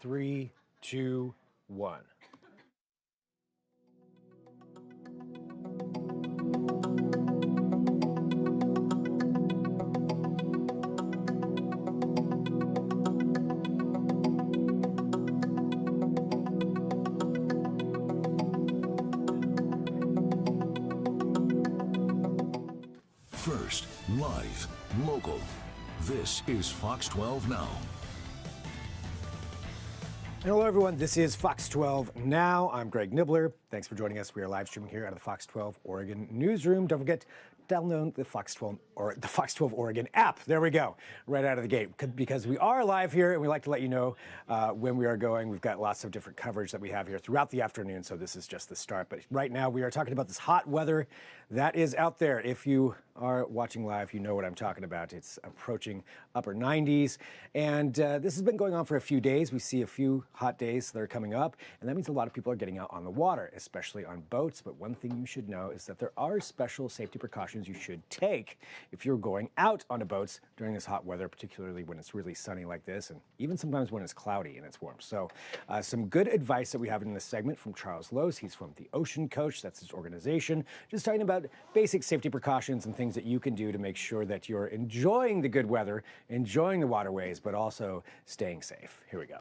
3, 2, 1. First, live, local. This is Fox 12 Now. Hello, everyone. This is Fox 12 Now. I'm Greg Nibbler. Thanks for joining us. We are live streaming here out of the Fox 12 Oregon newsroom. Don't forget, download the Fox 12 or the Fox 12 Oregon app. There we go, right out of the gate. Because we are live here, and we like to let you know when we are going. We've got lots of different coverage that we have here throughout the afternoon. So this is just the start. But right now, we are talking about this hot weather that is out there. If you are watching live, you know what I'm talking about. It's approaching upper 90s, and this has been going on for a few days. We see a few hot days that are coming up, and that means a lot of people are getting out on the water, especially on boats. But one thing you should know is that there are special safety precautions you should take if you're going out on a boat during this hot weather, particularly when it's really sunny like this, and even sometimes when it's cloudy and it's warm. So some good advice that we have in this segment from Charles Loos. He's from the Ocean Coach, that's his organization, just talking about basic safety precautions and things that you can do to make sure that you're enjoying the good weather, enjoying the waterways, but also staying safe. Here we go.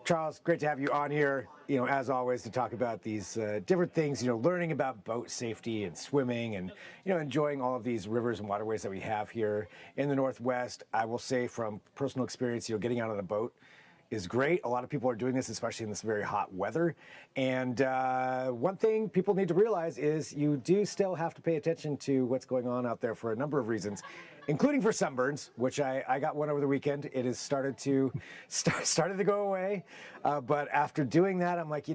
Charles, great to have you on here, as always, to talk about these different things, learning about boat safety and swimming and, enjoying all of these rivers and waterways that we have here in the Northwest. I will say from personal experience, getting out on a boat is great. A lot of people are doing this, especially in this very hot weather. And one thing people need to realize is you do still have to pay attention to what's going on out there for a number of reasons, including for sunburns, which I got one over the weekend. It has started to go away. But after doing that, I'm like,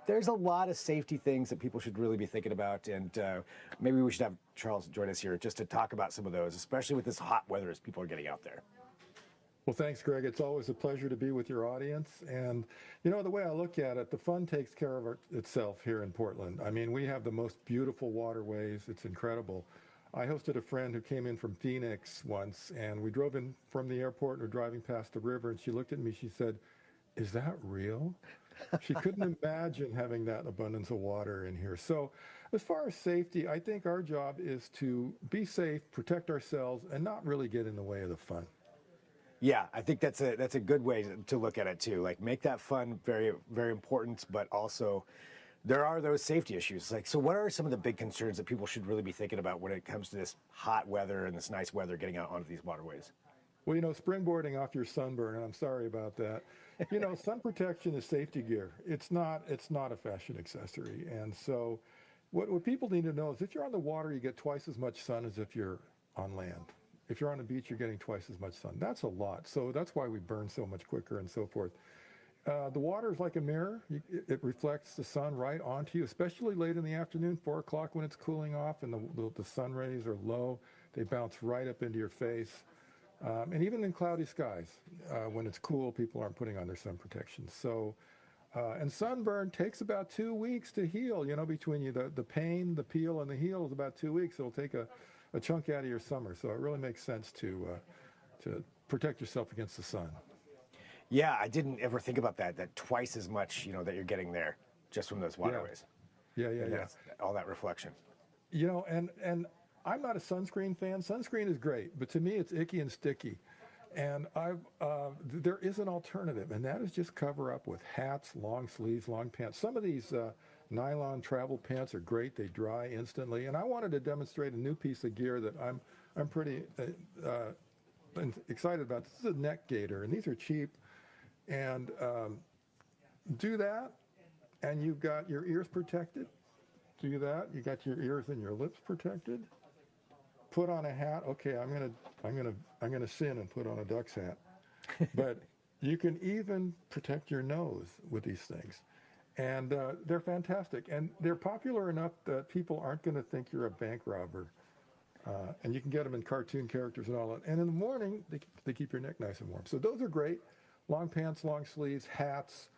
there's a lot of safety things that people should really be thinking about. And maybe we should have Charles join us here just to talk about some of those, especially with this hot weather as people are getting out there. Well, thanks, Greg. It's always a pleasure to be with your audience. And, the way I look at it, the fun takes care of itself here in Portland. I mean, we have the most beautiful waterways. It's incredible. I hosted a friend who came in from Phoenix once, and we drove in from the airport and were driving past the river, and she looked at me, she said, "Is that real?" She couldn't imagine having that abundance of water in here. So as far as safety, I think our job is to be safe, protect ourselves, and not really get in the way of the fun. Yeah, I think that's a good way to look at it too. Like, make that fun very, very important, but also there are those safety issues. Like, so what are some of the big concerns that people should really be thinking about when it comes to this hot weather and this nice weather getting out onto these waterways? Well, springboarding off your sunburn, and I'm sorry about that. Sun protection is safety gear. It's not a fashion accessory. And so what people need to know is if you're on the water, you get twice as much sun as if you're on land. If you're on the beach, you're getting twice as much sun. That's a lot. So that's why we burn so much quicker and so forth. The water is like a mirror. It reflects the sun right onto you, especially late in the afternoon, 4 o'clock when it's cooling off and the sun rays are low. They bounce right up into your face. And even in cloudy skies, when it's cool, people aren't putting on their sun protection. So, and sunburn takes about 2 weeks to heal. Between the pain, the peel, and the heal is about 2 weeks. It'll take a chunk out of your summer. So it really makes sense to protect yourself against the sun. Yeah, I didn't ever think about that twice as much, that you're getting there just from those waterways. Yeah. All that reflection. And I'm not a sunscreen fan. Sunscreen is great, but to me it's icky and sticky. And there is an alternative, and that is just cover up with hats, long sleeves, long pants. Some of these nylon travel pants are great. They dry instantly. And I wanted to demonstrate a new piece of gear that I'm pretty excited about. This is a neck gaiter, and these are cheap. And do that, and you've got your ears protected. Do that, you got your ears and your lips protected. Put on a hat. Okay, I'm gonna sin and put on a duck's hat. But you can even protect your nose with these things. And they're fantastic. And they're popular enough that people aren't going to think you're a bank robber. And you can get them in cartoon characters and all that. And in the morning, they keep your neck nice and warm. So those are great. Long pants, long sleeves, hats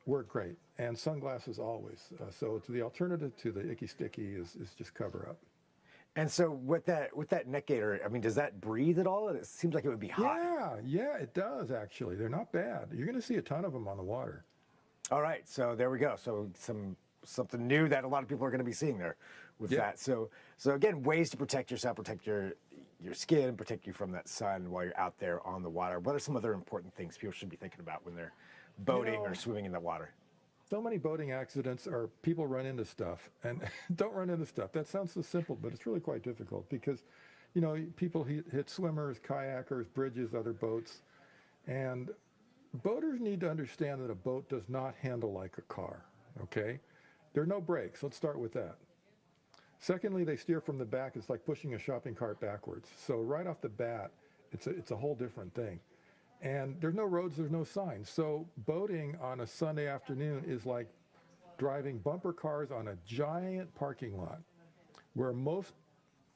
work great. And sunglasses always. So the alternative to the icky sticky is just cover up. And so with that neck gator, I mean, does that breathe at all? It seems like it would be hot. Yeah, it does actually. They're not bad. You're going to see a ton of them on the water. All right, so there we go. So something new that a lot of people are going to be seeing there with Yeah. that. So again, ways to protect yourself, protect your skin, protect you from that sun while you're out there on the water. What are some other important things people should be thinking about when they're boating or swimming in the water? So many boating accidents are people run into stuff and don't run into stuff. That sounds so simple, but it's really quite difficult because, people hit swimmers, kayakers, bridges, other boats. And boaters need to understand that a boat does not handle like a car, okay? There are no brakes. Let's start with that. Secondly, they steer from the back. It's like pushing a shopping cart backwards. So right off the bat, it's a whole different thing. And there's no roads, there's no signs. So boating on a Sunday afternoon is like driving bumper cars on a giant parking lot where most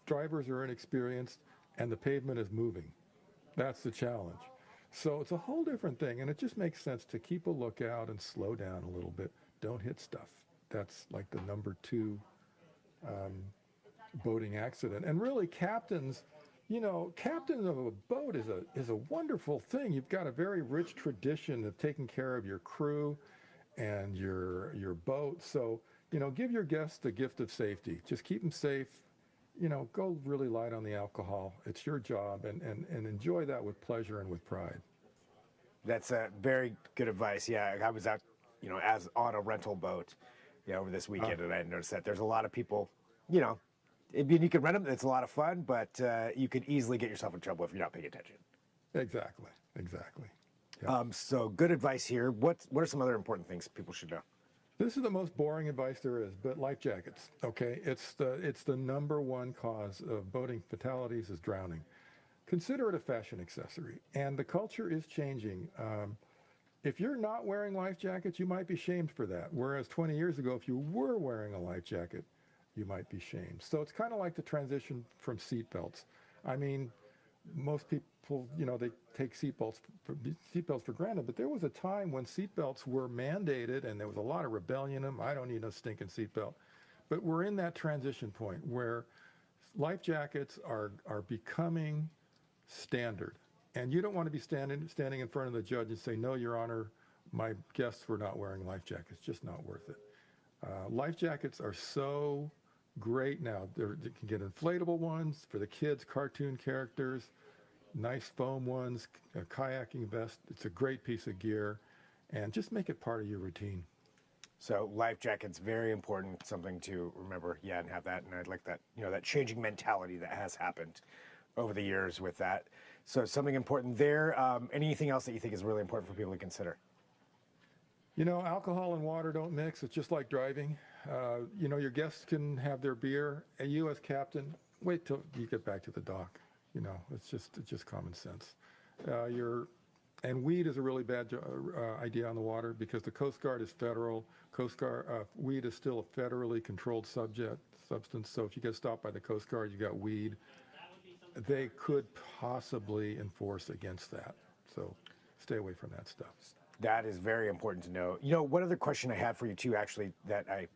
drivers are inexperienced and the pavement is moving. That's the challenge. So it's a whole different thing, and it just makes sense to keep a lookout and slow down a little bit. Don't hit stuff. That's like the number 2 boating accident. And really, captains of a boat is a wonderful thing. You've got a very rich tradition of taking care of your crew and your boat. So, give your guests the gift of safety. Just keep them safe. Go really light on the alcohol. It's your job, and enjoy that with pleasure and with pride. That's a very good advice. Yeah, I was out, as on a rental boat, over this weekend, and I noticed that there's a lot of people, you can rent them. It's a lot of fun, but you could easily get yourself in trouble if you're not paying attention. Exactly. Yeah. So good advice here. What are some other important things people should know? This is the most boring advice there is, but life jackets, okay? It's the number 1 cause of boating fatalities is drowning. Consider it a fashion accessory, and the culture is changing. If you're not wearing life jackets, you might be shamed for that, whereas 20 years ago, if you were wearing a life jacket, you might be shamed. So it's kind of like the transition from seat belts. I mean, most people, they take seatbelts for granted, but there was a time when seatbelts were mandated and there was a lot of rebellion in them. I don't need no stinking seatbelt. But we're in that transition point where life jackets are becoming standard. And you don't want to be standing in front of the judge and say, no, Your Honor, my guests were not wearing life jackets. Just not worth it. Life jackets are so great now. You can get inflatable ones for the kids, cartoon characters, nice foam ones, a kayaking vest. It's a great piece of gear, and just make it part of your routine. So life jackets, very important, something to remember. Yeah, and have that. And I'd like that, that changing mentality that has happened over the years with that. So something important there. Anything else that you think is really important for people to consider? Alcohol and water don't mix. It's just like driving. Your guests can have their beer, and you as captain, wait till you get back to the dock. It's just common sense. And weed is a really bad idea on the water because the Coast Guard is federal. Weed is still a federally controlled substance. So if you get stopped by the Coast Guard, you got weed. They could possibly enforce against that. So stay away from that stuff. That is very important to know. One other question I had for you too, actually, that I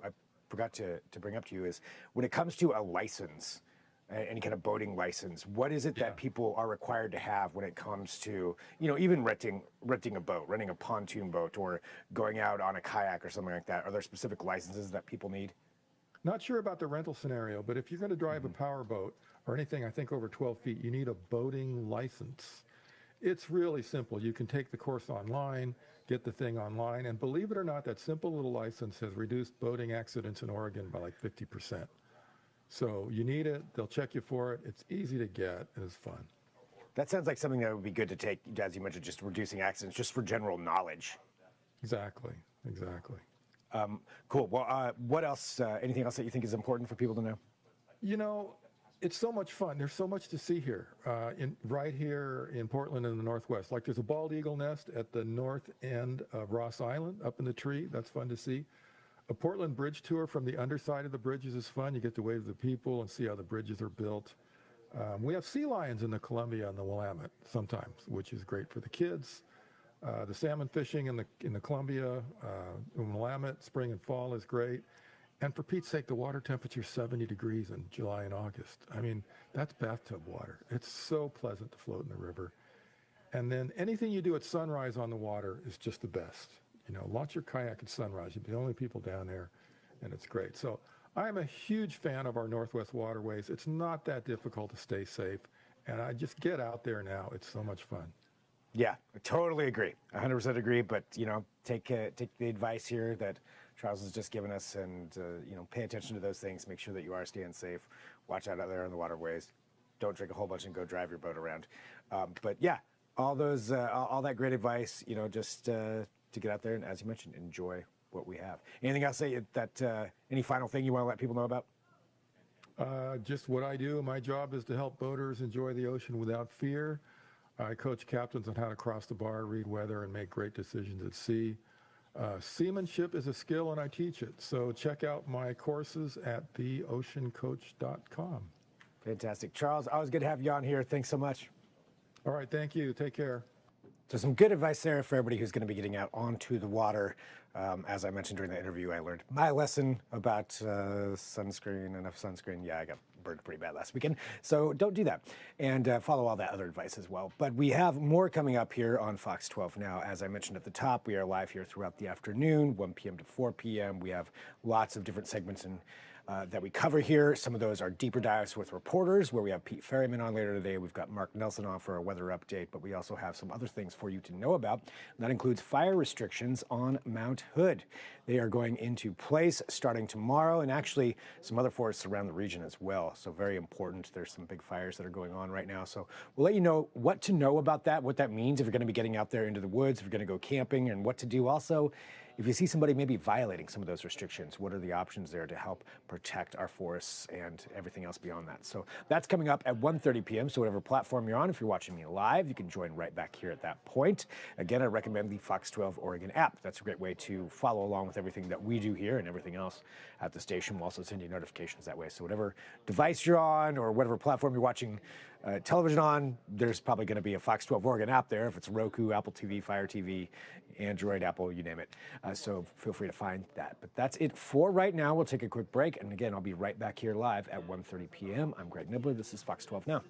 forgot to bring up to you is when it comes to a license, any kind of boating license, what is it that people are required to have when it comes to, even renting a boat, renting a pontoon boat, or going out on a kayak or something like that? Are there specific licenses that people need? Not sure about the rental scenario, but if you're going to drive a power boat or anything, I think over 12 feet, you need a boating license. It's really simple. You can take the course online, get the thing online, and believe it or not, that simple little license has reduced boating accidents in Oregon by like 50%. So you need it. They'll check you for it. It's easy to get, and it's fun. That sounds like something that would be good to take, as you mentioned, just reducing accidents, just for general knowledge. Exactly. Cool. Well, what else? Anything else that you think is important for people to know? It's so much fun. There's so much to see here, right here in Portland in the Northwest. Like there's a bald eagle nest at the north end of Ross Island up in the tree. That's fun to see. A Portland bridge tour from the underside of the bridges is fun. You get to wave to the people and see how the bridges are built. We have sea lions in the Columbia and the Willamette sometimes, which is great for the kids. The salmon fishing in the Columbia, in Willamette, spring and fall is great. And for Pete's sake, the water temperature is 70 degrees in July and August. I mean, that's bathtub water. It's so pleasant to float in the river. And then anything you do at sunrise on the water is just the best. You know, launch your kayak at sunrise. You'll be the only people down there, and it's great. So I'm a huge fan of our Northwest waterways. It's not that difficult to stay safe, and I just get out there now. It's so much fun. Yeah, I totally agree. 100% agree. But, you know, take the advice here that Charles has just given us, and, you know, pay attention to those things. Make sure that you are staying safe. Watch out there on the waterways. Don't drink a whole bunch and go drive your boat around. But yeah, all that great advice, you know, just to get out there and, as you mentioned, enjoy what we have. Anything else any final thing you want to let people know about? Just what I do. My job is to help boaters enjoy the ocean without fear. I coach captains on how to cross the bar, read weather, and make great decisions at sea. Seamanship is a skill, and I teach it. So check out my courses at theoceancoach.com. Fantastic. Charles, always good to have you on here. Thanks so much. All right, thank you. Take care. So some good advice there for everybody who's going to be getting out onto the water. As I mentioned during the interview, I learned my lesson about sunscreen, enough sunscreen. Yeah, I got burned pretty bad last weekend. So don't do that. And follow all that other advice as well. But we have more coming up here on Fox 12 now. As I mentioned at the top, we are live here throughout the afternoon, 1 p.m. to 4 p.m. We have lots of different segments that we cover here. Some of those are deeper dives with reporters, where we have Pete Ferryman on later today. We've got Mark Nelson on for a weather update, but we also have some other things for you to know about. And that includes fire restrictions on Mount Hood. They are going into place starting tomorrow, and actually some other forests around the region as well. So very important. There's some big fires that are going on right now. So we'll let you know what to know about that, what that means if you're going to be getting out there into the woods, if you're going to go camping, and what to do also if you see somebody maybe violating some of those restrictions. What are the options there to help protect our forests and everything else beyond that? So that's coming up at 1:30 p.m. So whatever platform you're on, if you're watching me live, you can join right back here at that point. Again, I recommend the Fox 12 Oregon app. That's a great way to follow along with everything that we do here and everything else at the station. We'll also send you notifications that way. So whatever device you're on or whatever platform you're watching television on, there's probably going to be a Fox 12 Oregon app there. If it's Roku, Apple TV, Fire TV, Android, Apple, you name it. So feel free to find that. But that's it for right now. We'll take a quick break. And again, I'll be right back here live at 1:30 p.m. I'm Greg Nibbler. This is Fox 12 Now.